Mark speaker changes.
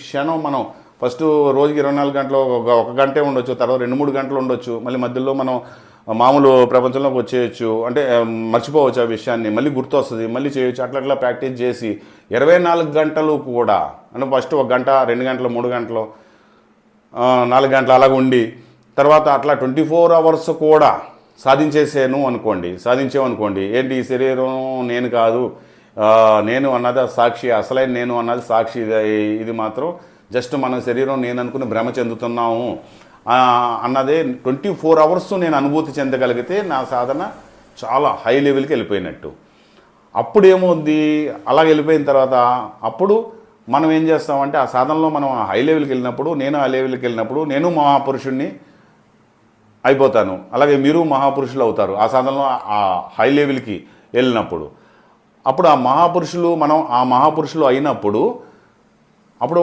Speaker 1: క్షణం మనం ఫస్ట్ రోజుకి 24 గంటలు ఒక గంటే ఉండొచ్చు, తర్వాత 2-3 గంటలు ఉండొచ్చు, మళ్ళీ మధ్యలో మనం మామూలు ప్రపంచంలోకి వచ్చేయచ్చు, అంటే మర్చిపోవచ్చు ఆ విషయాన్ని, మళ్ళీ గుర్తొస్తుంది, మళ్ళీ చేయొచ్చు. అట్లా ప్రాక్టీస్ చేసి 24 గంటలు కూడా అంటే ఫస్ట్ 1 గంట, 2 గంటలు, 3 గంటలు, 4 గంటలు అలాగ ఉండి తర్వాత అట్లా 24 అవర్స్ కూడా సాధించామనుకోండి, ఏంటి ఈ శరీరం నేను కాదు, నేను అన్నది సాక్షి, అసలైన నేను అన్నది సాక్షి, ఇది మాత్రం జస్ట్ మన శరీరం నేను అనుకుని భ్రమ చెందుతున్నాము అన్నదే 24 అవర్స్ నేను అనుభూతి చెందగలిగితే నా సాధన చాలా హై లెవెల్కి వెళ్ళిపోయినట్టు. అప్పుడు ఏమవుద్ది, అలా వెళ్ళిపోయిన తర్వాత అప్పుడు మనం ఏం చేస్తామంటే ఆ సాధనలో మనం హై లెవెల్కి వెళ్ళినప్పుడు, నేను ఆ లెవెల్కి వెళ్ళినప్పుడు నేను మహాపురుషుణ్ణి అయిపోతాను, అలాగే మీరు మహాపురుషులు అవుతారు ఆ సాధనలో ఆ హై లెవెల్కి వెళ్ళినప్పుడు. అప్పుడు ఆ మహాపురుషులు అయినప్పుడు అప్పుడు